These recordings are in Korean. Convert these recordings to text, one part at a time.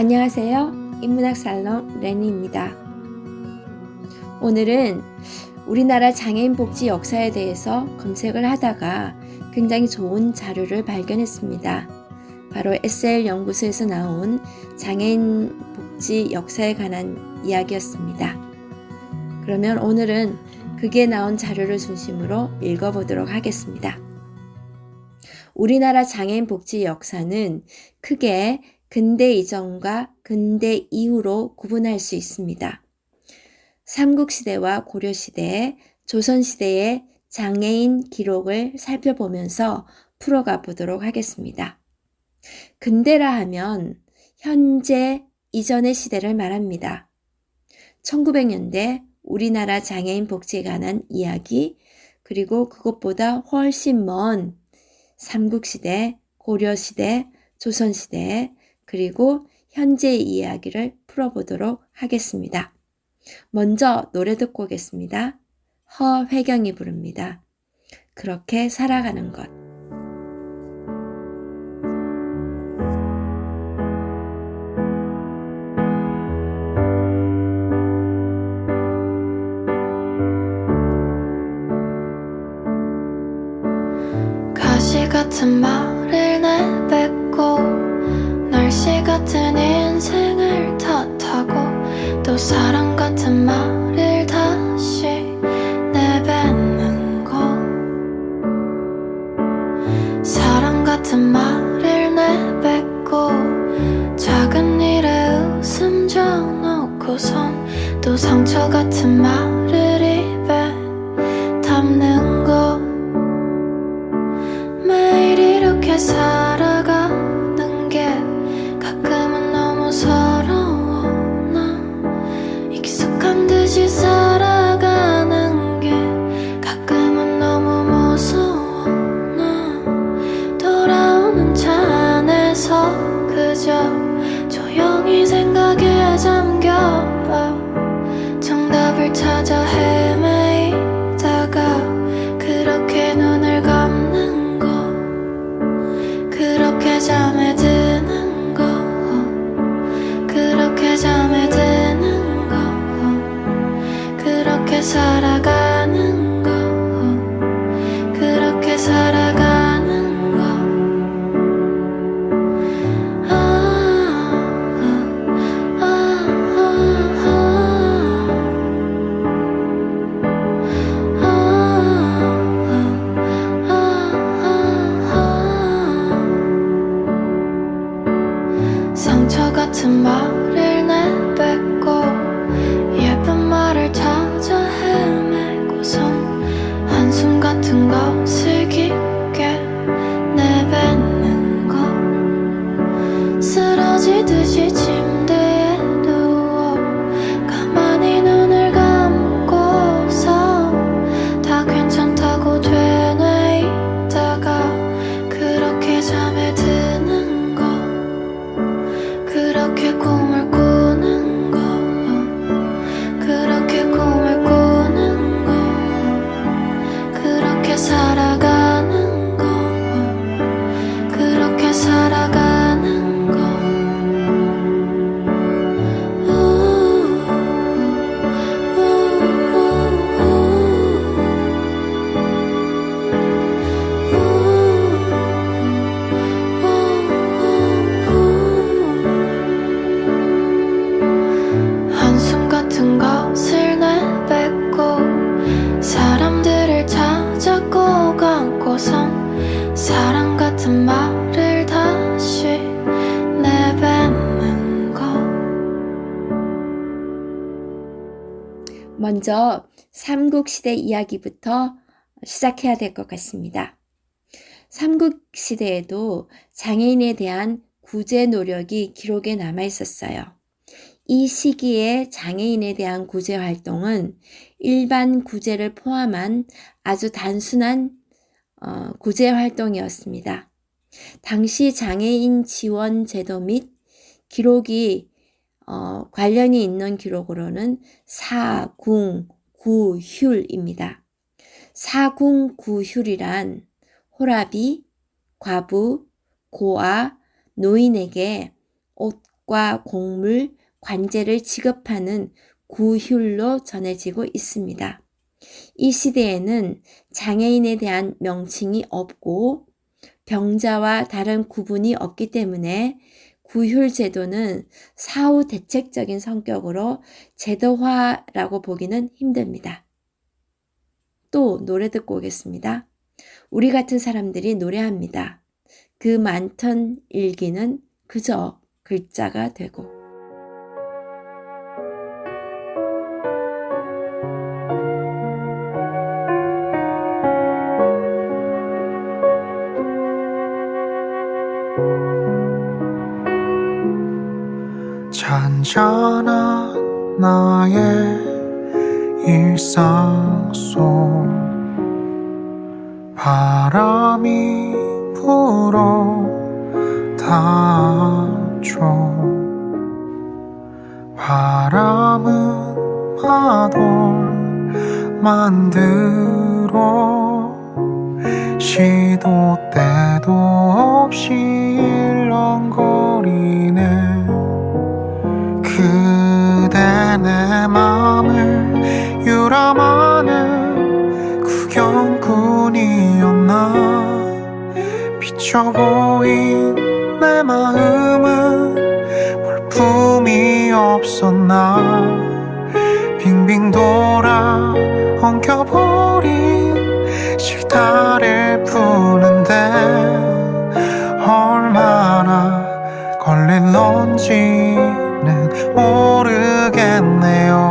안녕하세요. 인문학 살롱 레니입니다. 오늘은 우리나라 장애인 복지 역사에 대해서 검색을 하다가 굉장히 좋은 자료를 발견했습니다. 바로 SL 연구소에서 나온 장애인 복지 역사에 관한 이야기였습니다. 그러면 오늘은 그게 나온 자료를 중심으로 읽어보도록 하겠습니다. 우리나라 장애인 복지 역사는 크게 근대 이전과 근대 이후로 구분할 수 있습니다. 삼국시대와 고려시대, 조선시대의 장애인 기록을 살펴보면서 풀어가 보도록 하겠습니다. 근대라 하면 현재 이전의 시대를 말합니다. 1900년대 우리나라 장애인 복지에 관한 이야기, 그리고 그것보다 훨씬 먼 삼국시대, 고려시대, 조선시대, 그리고 현재의 이야기를 풀어보도록 하겠습니다. 먼저 노래 듣고 오겠습니다. 허회경이 부릅니다. 그렇게 살아가는 것. 가시 같은 말을 내뱉고 날씨 같은 인생을 탓하고 또 사랑 같은 말을 다시 내뱉는 거. 사랑 같은 말을 내뱉고 작은 일에 웃음 져놓고선 또 상처 같은 말을 입에 담는 거. 매일 이렇게 살아가는 게 가끔은 너무 서러워. 나 익숙한 듯이 살아가는 게 가끔은 너무 무서워. 나 돌아오는 차 안에서 그저 조용히 생각에 잠겨 정답을 찾아 헤매이다가 그렇게 눈을 감는 거. 그렇게 잠에 드는 거. 그렇게 잠에 드는 거. 그렇게 살아가는 거. 그렇게 살아가는 거. 상처 같은 말을 내뱉고 예쁜 말을 찾아 헤매고선 한숨 같은 것을 깊게 내뱉는 거. 쓰러지듯이 침대에 누워 가만히 눈을 감고서 다 괜찮다고 되뇌이다가 그렇게 잠에 드는 거. 그렇게 꿈을 꾸는 거. 그렇게 꿈을 꾸는 거. 그렇게 살아가는 거. 그렇게 살아가는 거. 한숨 같은 것을 내뱉고 사람들을 찾아 꼭 안고선 사랑 같은 말을 다시 내뱉는 거. 먼저 삼국시대 이야기부터 시작해야 될 것 같습니다. 삼국시대에도 장애인에 대한 구제 노력이 기록에 남아 있었어요. 이 시기에 장애인에 대한 구제 활동은 일반 구제를 포함한 아주 단순한 구제 활동이었습니다. 당시 장애인 지원 제도 및 기록이 관련이 있는 기록으로는 사궁구휴입니다. 사궁구휴란 호랍이 과부, 고아, 노인에게 옷, 약과 곡물, 관제를 지급하는 구휼로 전해지고 있습니다. 이 시대에는 장애인에 대한 명칭이 없고 병자와 다른 구분이 없기 때문에 구휼 제도는 사후 대책적인 성격으로 제도화라고 보기는 힘듭니다. 또 노래 듣고 오겠습니다. 우리 같은 사람들이 노래합니다. 그 많던 일기는 그저 글자가 되고. 잔잔한 나의 일상 속 바람이 불어 닿죠. 바람은 마돌 만들어 시도 때도 없이 일렁거리네. 그대 내 맘을 유람하는 구경꾼이었나. 비쳐 보인 내 마음은 볼품이 없었나. 빙빙 돌아 엉켜버린 실타래 푸는데 얼마나 걸릴런지는 모르겠네요.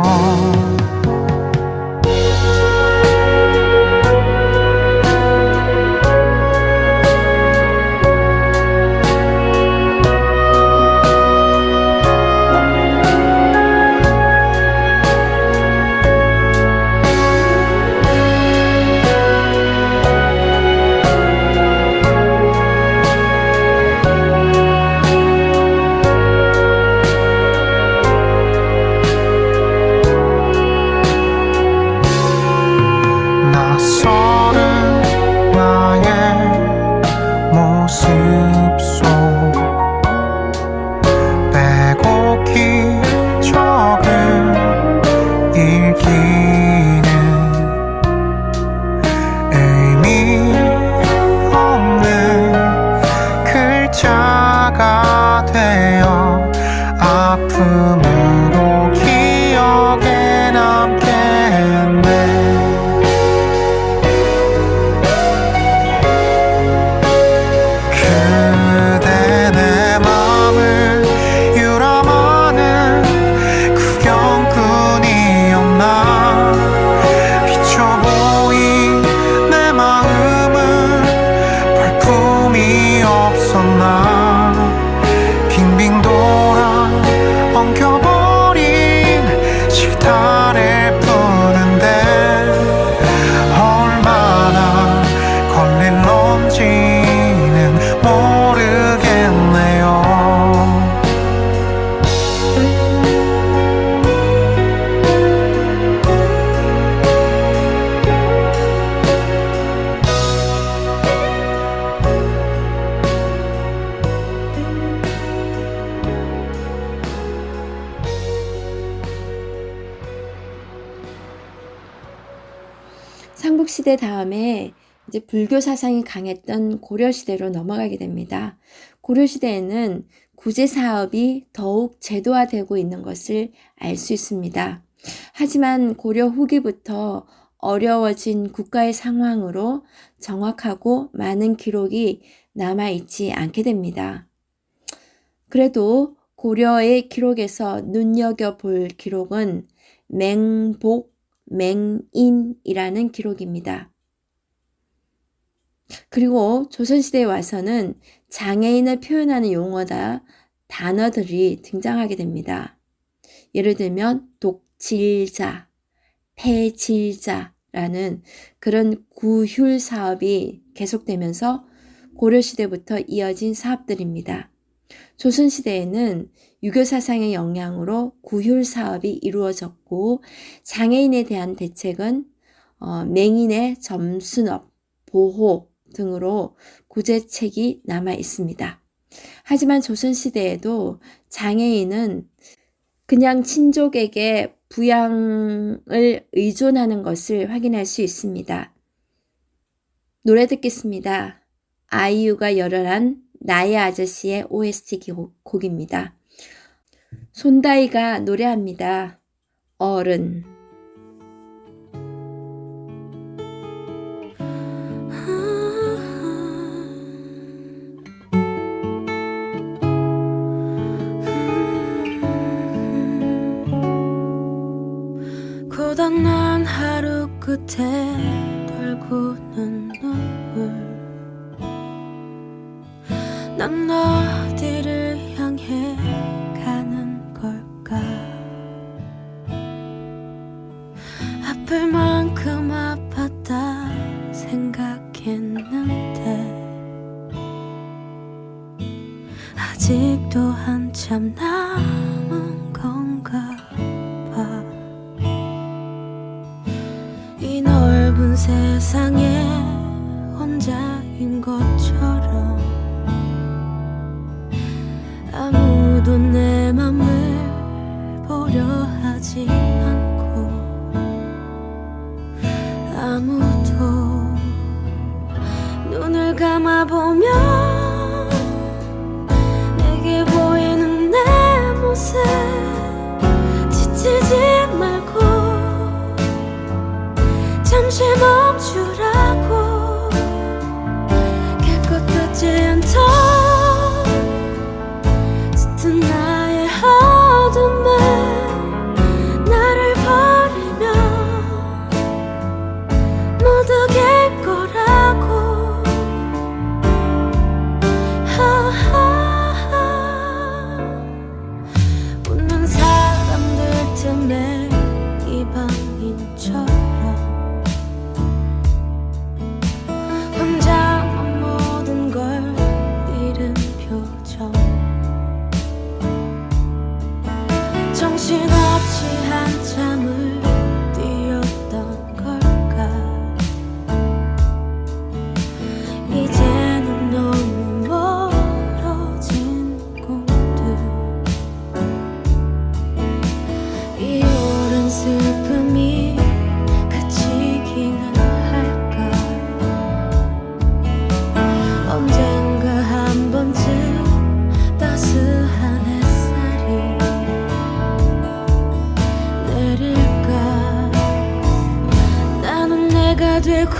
아픔으로 기억에 남겠네. 그대 내 맘을 유람하는 구경꾼이었나. 비쳐 보인 내 마음은 볼품이 없었나. 빙빙 돌아 엉켜버린 실타래 푸는데 얼마나 걸릴런지는 모르겠네요. 삼국시대 다음에 이제 불교 사상이 강했던 고려시대로 넘어가게 됩니다. 고려시대에는 구제 사업이 더욱 제도화되고 있는 것을 알 수 있습니다. 하지만 고려 후기부터 어려워진 국가의 상황으로 정확하고 많은 기록이 남아있지 않게 됩니다. 그래도 고려의 기록에서 눈여겨볼 기록은 맹복, 맹인이라는 기록입니다. 그리고 조선시대에 와서는 장애인을 표현하는 용어다 단어들이 등장하게 됩니다. 예를 들면 독질자, 폐질자라는 그런 구휼 사업이 계속되면서 고려시대부터 이어진 사업들입니다. 조선시대에는 유교 사상의 영향으로 구휼 사업이 이루어졌고 장애인에 대한 대책은 맹인의 점순업, 보호 등으로 구제책이 남아 있습니다. 하지만 조선시대에도 장애인은 그냥 친족에게 부양을 의존하는 것을 확인할 수 있습니다. 노래 듣겠습니다. 아이유가 열혈한 나의 아저씨의 OST 곡입니다. 손다이가 노래합니다. 어른. 고단한 하루 끝에 돌고는 눈물 난 어디를 향해 가는 걸까 아플 만큼 아팠다 생각했는데 아직도 한참 남은 건가 봐 이 넓은 세상에 혼자인 것처럼 아무도 내 맘을 보려 하지 않고 아무도 눈을 감아보면 내게 보이는 내 모습 지치지 말고 잠시 멈추라고 깨끗하지 않던 짙은 나의 어둠을 나를 버리면 모두 갤 거라고 웃는 사람들 틈에 이방인처럼 혼자만 모든 걸 잃은 표정 정신없이 한참을 뛰었던 걸까 이제는 너무 멀어진 꿈들 이 오랜 슬픔이 그치기는 할까 언젠가 한 번쯤 따스한 햇살이 내릴까 나는 내가 되고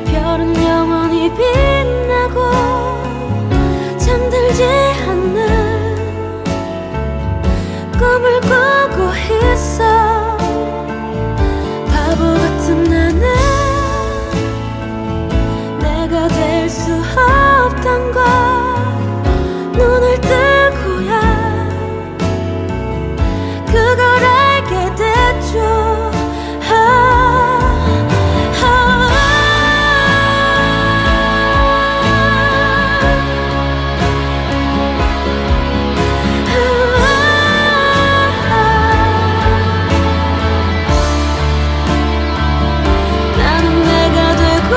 별은 영원히 빛나고 잠들지 않는 꿈을 꾸고 있어 바보 같은 나는 내가 될 수 없단 걸 눈을 뜨고야 그걸 알게 됐죠 나는 내가 되고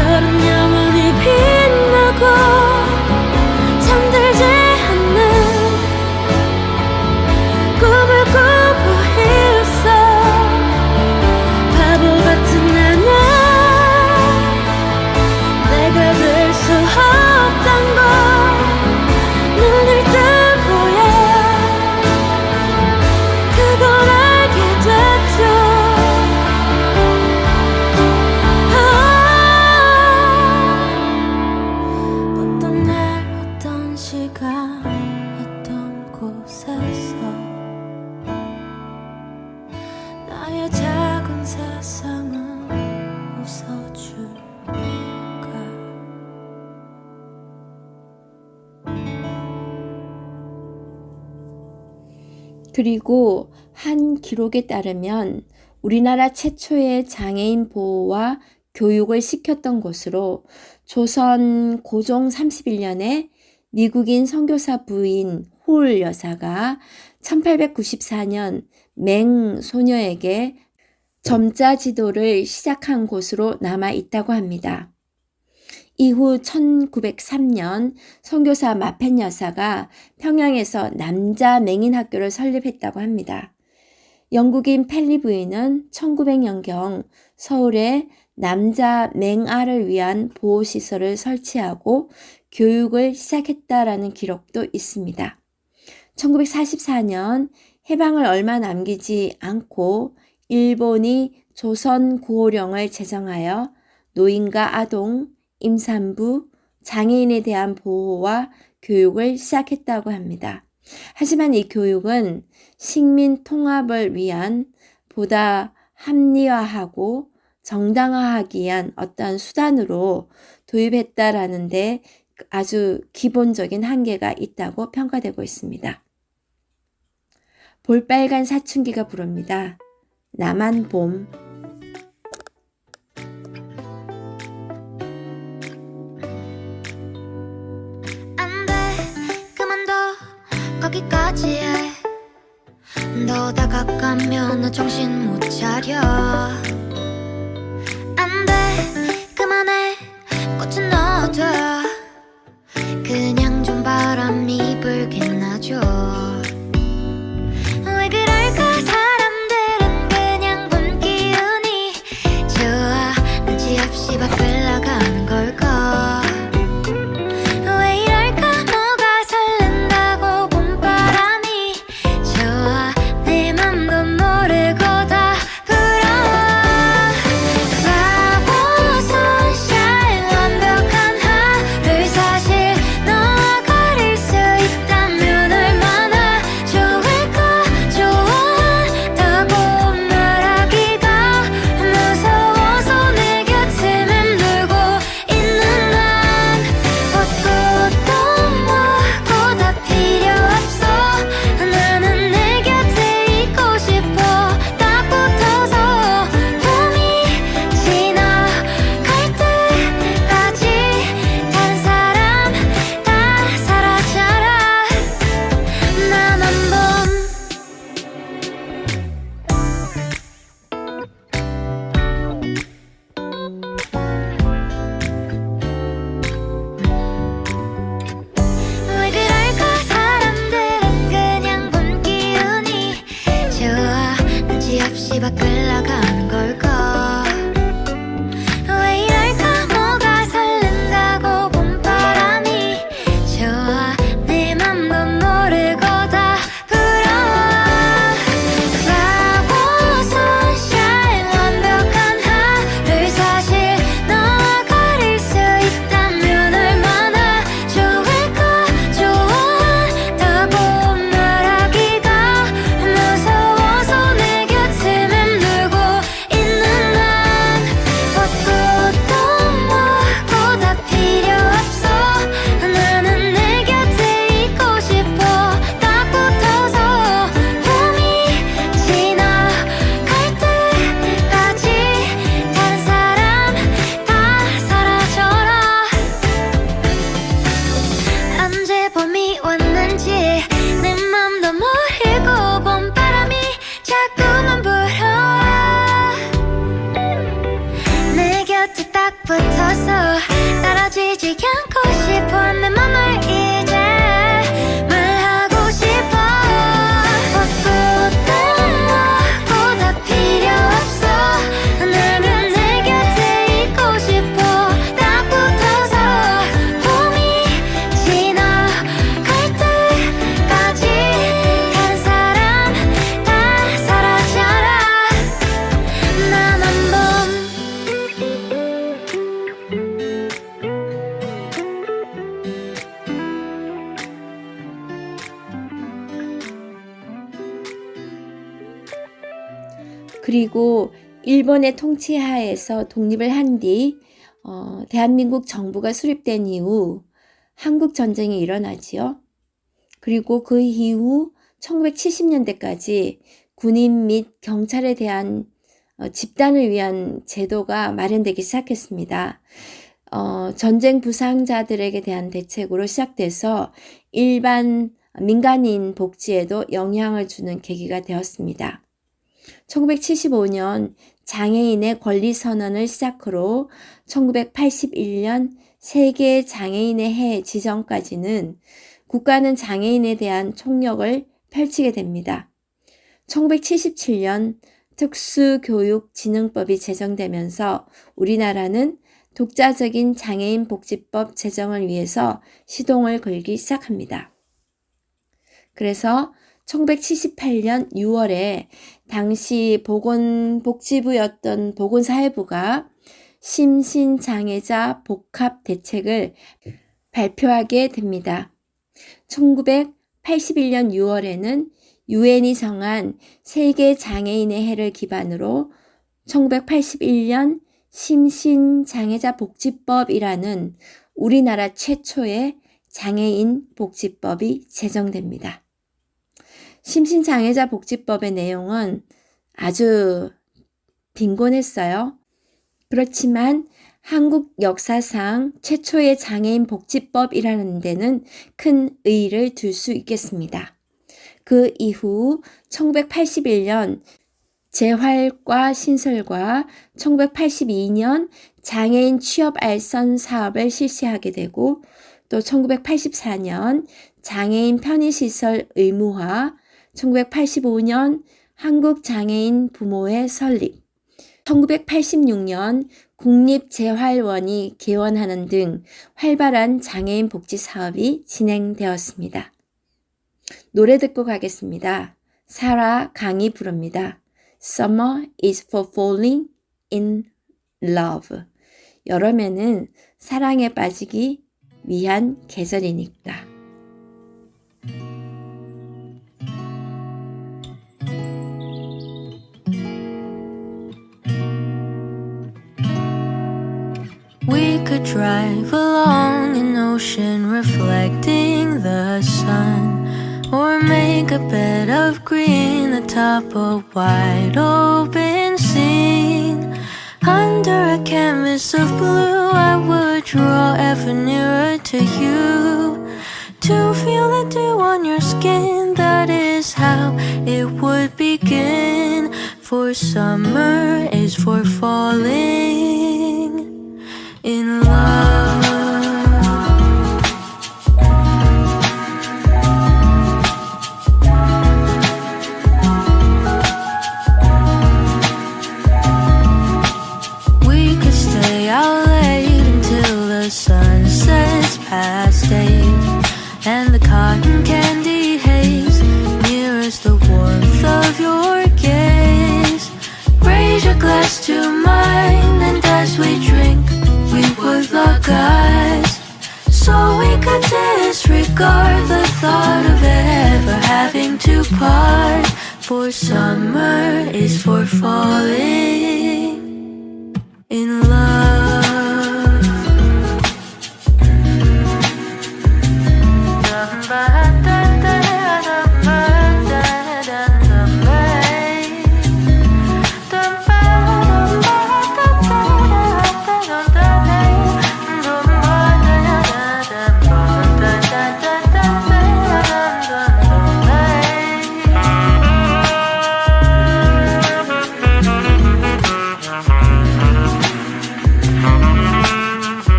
별은 영원히 빛나고 잠들지 않는 꿈을 꾸고 있어 바보 같은 나는 내가 될 수 없단 걸 눈을 뜨고야 그걸 알게 됐죠 어떤 날 어떤 시간 어떤 곳에서 나의 작은 세상은 웃어줄까 그리고 한 기록에 따르면 우리나라 최초의 장애인 보호와 교육을 시켰던 곳으로 조선 고종 31년에 미국인 선교사 부인 홀 여사가 1894년 맹 소녀에게 점자 지도를 시작한 곳으로 남아 있다고 합니다. 이후 1903년 선교사 마펜 여사가 평양에서 남자 맹인 학교를 설립했다고 합니다. 영국인 펠리 부인은 1900년경 서울에 남자 맹아를 위한 보호시설을 설치하고 교육을 시작했다라는 기록도 있습니다. 1944년 해방을 얼마 남기지 않고 일본이 조선 구호령을 제정하여 노인과 아동, 임산부, 장애인에 대한 보호와 교육을 시작했다고 합니다. 하지만 이 교육은 식민 통합을 위한 보다 합리화하고 정당화하기 위한 어떠한 수단으로 도입했다라는데 아주 기본적인 한계가 있다고 평가되고 있습니다. 볼빨간 사춘기가 부릅니다. 나만 봄. 안 돼, 그만둬, 거기까지 해. 너 다가가면 너 정신 못 차려. 안 돼, 그만해, 꽃은 넣어둬. 그냥 좀 바람이 불긴 하죠. 왜 그럴까 사람들은 그냥 본 기운이 좋아. 눈치 없이 밖을 나가는 걸까. 왜 이럴까 뭐가 설렌다고 봄바람이 좋아. 내 맘도 모르고 다 불어. Flower sunshine 완벽한 하루 사실 너와 가릴 수 있다면 얼마나 좋을까. 좋아한다고 말하기가 무서워서 내 곁을 맴돌고 있는 난 옷도 뭐고 다 필요 없어. 나는 내 곁에 있고 싶어. 딱 붙어서 봄이 지나갈 때까지 다른 사람 다 사라져라. 나만 봄. 왜 그럴까 사람들은 그냥 본 기운이 좋아. 눈치 없이 밖을 나가는 걸까. 왜 이럴까 뭐가 설렌다고 봄바람이 좋아. 내 맘도 모르고 다 불어. Flower sunshine 완벽한 하루 사실 너와 가릴 수 있다면 얼마나 좋을까. 좋아한다고 말하기가 무서워서 내 곁을 맴돌고 있는 난 옷도 뭐고 다 필요 없어. 나는 내 곁에 있고 싶어. 딱 붙어서 봄이 지나갈 때까지 다른 사람 다 사라져라. 언제 봄이 왔는지 내 맘도 모르고 봄바람이 자꾸만 불어와. 내 곁에 딱 붙어서 떨어지지 않고 싶어. 내 맘을 이제 말하고 싶어. 옷도 뭐고 다 필요 없어. 나는 내 곁에 있고 싶어. 딱 붙어서 봄이 지나갈 때까지 다른 사람 다 사라져라. 나만 봄. 그리고 일본의 통치하에서 독립을 한 뒤 대한민국 정부가 수립된 이후 한국 전쟁이 일어나지요. 그리고 그 이후 1970년대까지 군인 및 경찰에 대한 집단을 위한 제도가 마련되기 시작했습니다. 전쟁 부상자들에게 대한 대책으로 시작돼서 일반 민간인 복지에도 영향을 주는 계기가 되었습니다. 1975년 장애인의 권리 선언을 시작으로 1981년 세계 장애인의 해 지정까지는 국가는 장애인에 대한 총력을 펼치게 됩니다. 1977년 특수교육진흥법이 제정되면서 우리나라는 독자적인 장애인 복지법 제정을 위해서 시동을 걸기 시작합니다. 그래서 1978년 6월에 당시 보건복지부였던 보건사회부가 심신장애자 복합대책을 발표하게 됩니다. 1981년 6월에는 유엔이 정한 세계 장애인의 해를 기반으로 1981년 심신장애자 복지법이라는 우리나라 최초의 장애인 복지법이 제정됩니다. 심신장애자 복지법의 내용은 아주 빈곤했어요. 그렇지만 한국 역사상 최초의 장애인 복지법이라는 데는 큰 의의를 둘 수 있겠습니다. 그 이후 1981년 재활과 신설과 1982년 장애인 취업 알선 사업을 실시하게 되고 또 1984년 장애인 편의시설 의무화, 1985년 한국장애인 부모회 설립, 1986년 국립재활원이 개원하는 등 활발한 장애인 복지 사업이 진행되었습니다. 노래 듣고 가겠습니다. 사라 강이 부릅니다. Summer is for falling in love. 여름에는 사랑에 빠지기 위한 계절이니까. We could drive along an ocean reflecting the sun, or make a bed of green atop a wide open scene. Under a canvas of blue I would draw ever nearer to you, to feel the dew on your skin. That is how it would begin. For summer is for falling in love. We could stay out late until the sun sets past 8, and the cotton candy haze mirrors the warmth of your gaze. Raise your glass to mine, and as we drink we would lock eyes, so we could disregard the thought of ever having to part. For summer is for falling in love.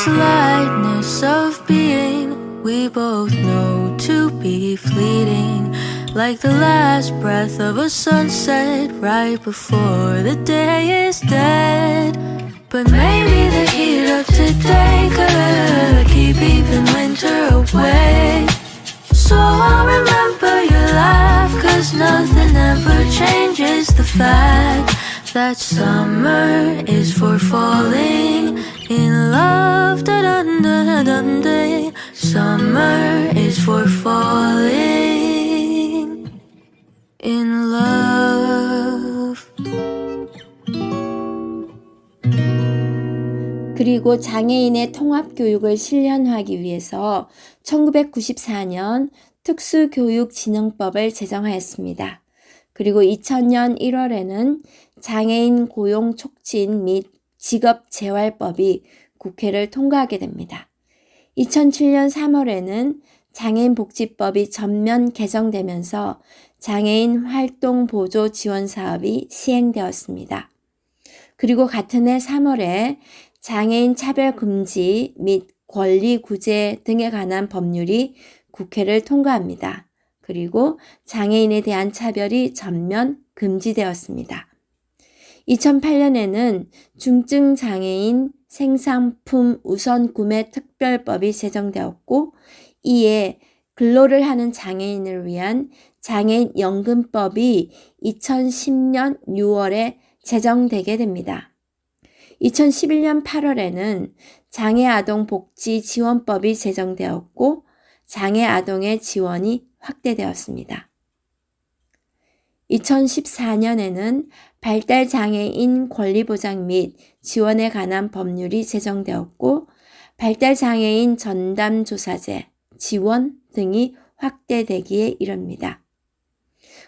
Lightness of being we both know to be fleeting, like the last breath of a sunset right before the day is dead. But maybe the heat of today could keep even winter away. So I'll remember your laugh, 'cause nothing ever changes the fact that summer is for falling in love. Da-dun-da-dun-day. Summer is for falling in love. 그리고 장애인의 통합교육을 실현하기 위해서 1994년 특수교육진흥법을 제정하였습니다. 그리고 2000년 1월에는 장애인 고용 촉진 및 직업 재활법이 국회를 통과하게 됩니다. 2007년 3월에는 장애인 복지법이 전면 개정되면서 장애인 활동 보조 지원 사업이 시행되었습니다. 그리고 같은 해 3월에 장애인 차별 금지 및 권리 구제 등에 관한 법률이 국회를 통과합니다. 그리고 장애인에 대한 차별이 전면 금지되었습니다. 2008년에는 중증 장애인 생산품 우선 구매 특별법이 제정되었고, 이에 근로를 하는 장애인을 위한 장애인 연금법이 2010년 6월에 제정되게 됩니다. 2011년 8월에는 장애아동 복지 지원법이 제정되었고, 장애아동의 지원이 확대되었습니다. 2014년에는 발달장애인 권리보장 및 지원에 관한 법률이 제정되었고, 발달장애인 전담조사제, 지원 등이 확대되기에 이릅니다.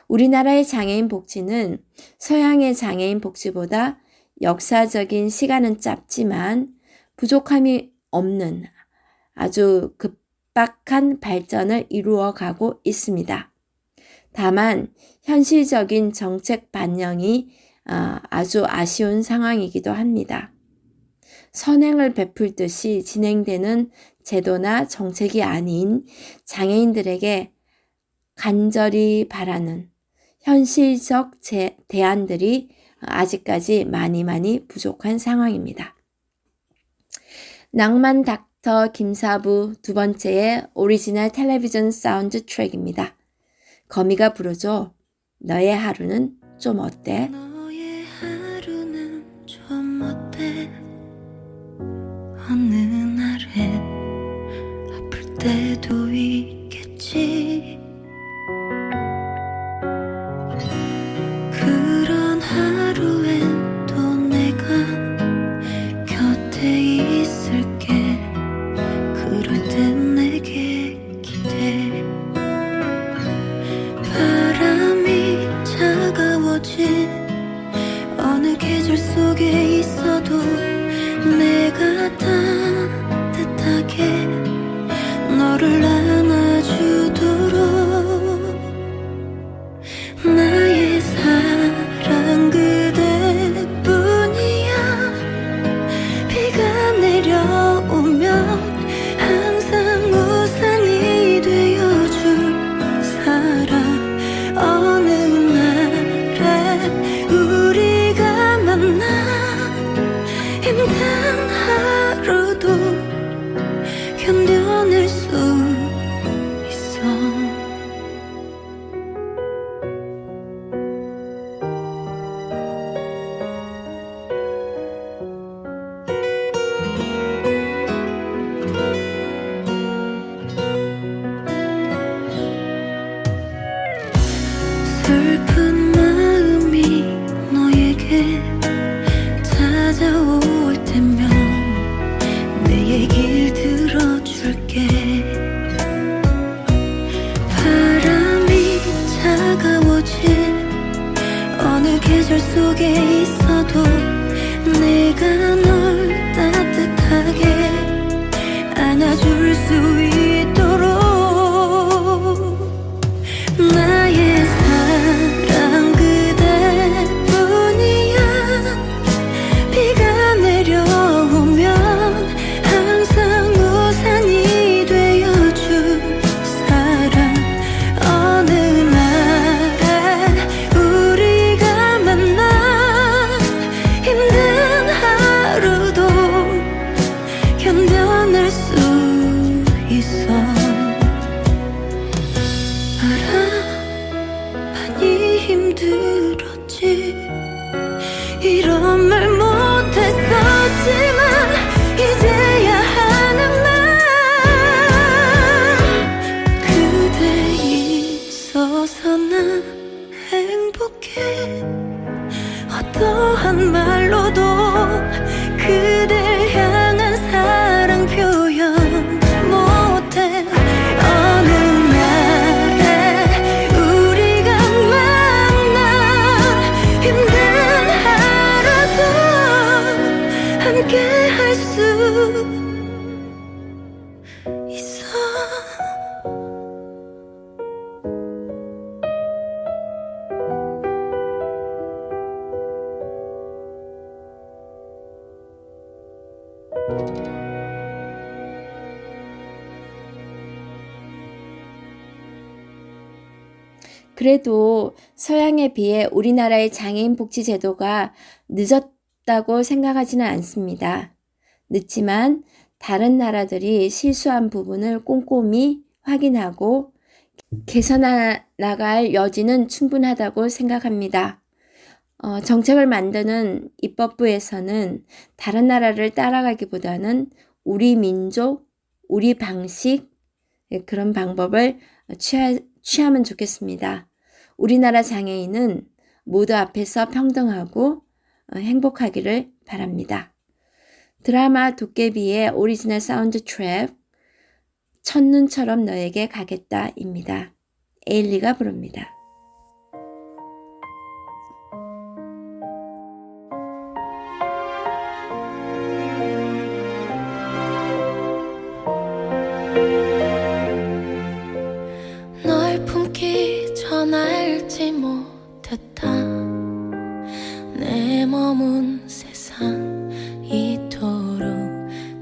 우리나라의 장애인 복지는 서양의 장애인 복지보다 역사적인 시간은 짧지만 부족함이 없는 아주 급박한 발전을 이루어가고 있습니다. 다만 현실적인 정책 반영이 아주 아쉬운 상황이기도 합니다. 선행을 베풀 듯이 진행되는 제도나 정책이 아닌 장애인들에게 간절히 바라는 현실적 대안들이 아직까지 많이 부족한 상황입니다. 낭만 닥터 김사부 두 번째의 오리지널 텔레비전 사운드 트랙입니다. 거미가 부르죠. 너의 하루는 좀 어때? 너의 하루는 좀 어때? 어느 날엔 아플 때도 있겠지. 그런 하루엔 또 내가 곁에 있을게. 그럴 땐 내게 기대. 바람이 차가워진 어느 계절 속에 있어도 내가 따뜻하게 너를 안아주도록. 나의 사랑 그대뿐이야. 비가 내려오면 항상 우산이 되어줄 사람. 어느 날에 우리가 만나 힘든 하루도 견뎌낼 수 있어. 슬픈 마음이 너에게 찾아올 때면 내 얘길 들어줄게. 바람이 차가워진 어느 계절 속에 있어도 내가 널 따뜻하게 안아줄 수 있도록. 나의 사랑 그대뿐이야. 비가 내려오면 항상 우산이 되어줄 사람. 어느 날에 우리가 만나 힘든 하루도 견뎌낼 수 있어. 그래도 서양에 비해 우리나라의 장애인 복지 제도가 늦었다고 생각하지는 않습니다. 늦지만 다른 나라들이 실수한 부분을 꼼꼼히 확인하고 개선해 나갈 여지는 충분하다고 생각합니다. 정책을 만드는 입법부에서는 다른 나라를 따라가기보다는 우리 민족, 우리 방식, 그런 방법을 취하면 좋겠습니다. 우리나라 장애인은 모두 앞에서 평등하고 행복하기를 바랍니다. 드라마 도깨비의 오리지널 사운드 트랙 첫눈처럼 너에게 가겠다입니다. 에일리가 부릅니다. 널 품기 전 알지 못했다. 내 머문 세상 이토록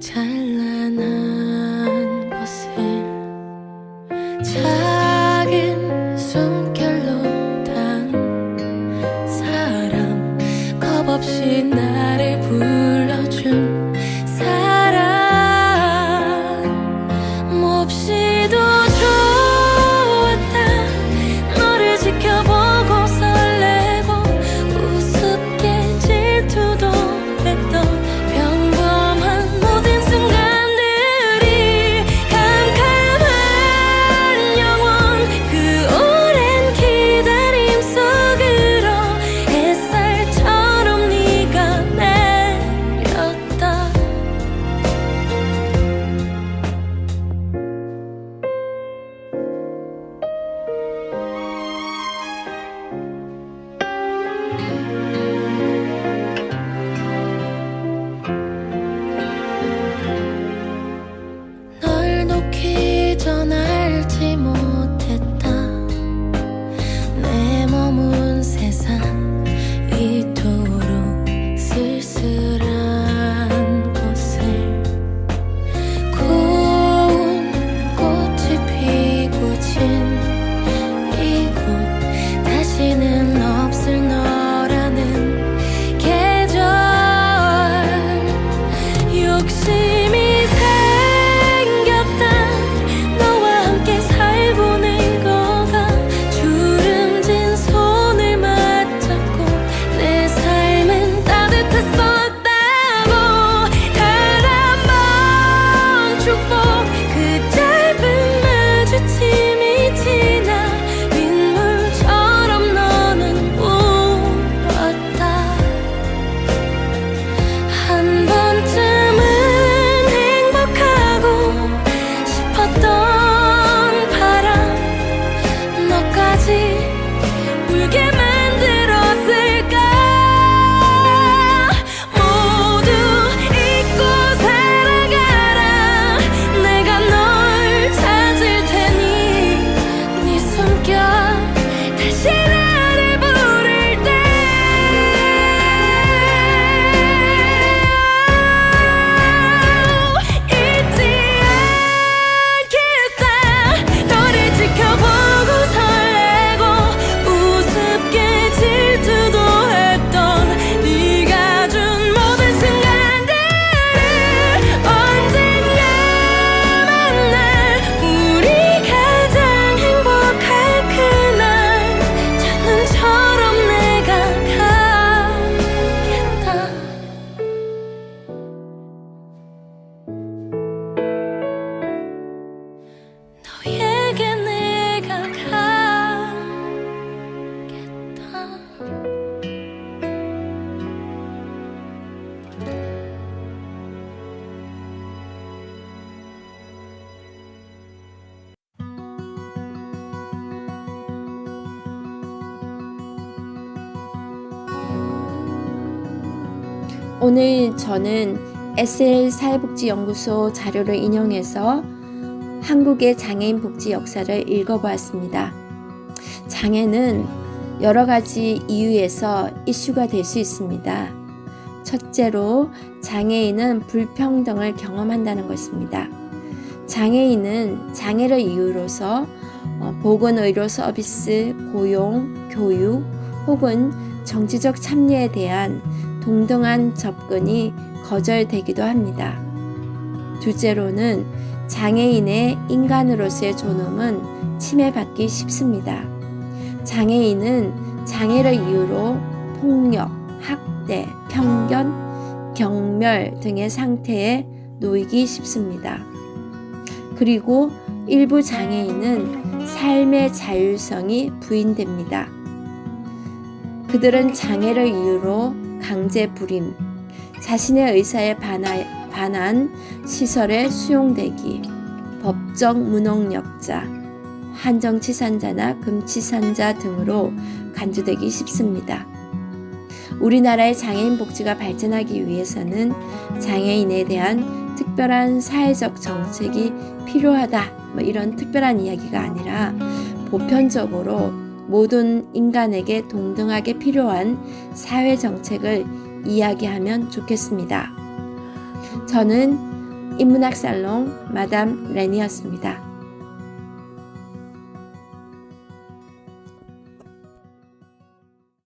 찬란한 것을 작은 숨결로 단 사람 겁없이 나를 불러준 사람 몹시도 좋았다. 너를 지켜보고 설레고 우습게 질투도 했던 평범한 모든 순간들이 캄캄한 영원 그 오랜 기다림 속으로 햇살처럼 네가 내렸다. 널 놓기 전 알지 못했다. 내 머문 세상 이토록 쓸쓸한 곳을 고운 꽃이 피고 진 이곳 다시는 없을 너라는 계절 욕심이 생겼다. 너와 함께 살고는 거가 주름진 손을 맞잡고 내 삶은 따뜻했었다고. 단 한 번 축복 그 짧은 마주침이 지나 빗물처럼 너는 울었다. 한 번쯤은 행복하고 싶었던 바람 너까지 울게 만들었을까. 모두 잊고 살아가라. 내가 널 찾을 테니 네 숨결 다시 나를 부를 때 잊지 않겠다. 너를 지켜보고 설레고 우습게 질투도 했던 네가 준 모든 순간들을 언젠가 만날 우리 가장 행복할 그날 첫눈처럼 내가 가겠다. 너에게 내가 가겠다. 오늘 저는 SL 사회복지연구소 자료를 인용해서 한국의 장애인 복지 역사를 읽어보았습니다. 장애는 여러 가지 이유에서 이슈가 될 수 있습니다. 첫째로 장애인은 불평등을 경험한다는 것입니다. 장애인은 장애를 이유로서 보건의료 서비스, 고용, 교육 혹은 정치적 참여에 대한 동등한 접근이 거절되기도 합니다. 둘째로는 장애인의 인간으로서의 존엄은 침해받기 쉽습니다. 장애인은 장애를 이유로 폭력, 학대, 편견, 경멸 등의 상태에 놓이기 쉽습니다. 그리고 일부 장애인은 삶의 자율성이 부인됩니다. 그들은 장애를 이유로 강제 불임, 자신의 의사에 반한 시설에 수용되기, 법적 무능력자, 한정치산자나 금치산자 등으로 간주되기 쉽습니다. 우리나라의 장애인 복지가 발전하기 위해서는 장애인에 대한 특별한 사회적 정책이 필요하다, 이런 특별한 이야기가 아니라 보편적으로 모든 인간에게 동등하게 필요한 사회 정책을 이야기하면 좋겠습니다. 저는 인문학 살롱 마담 레니였습니다.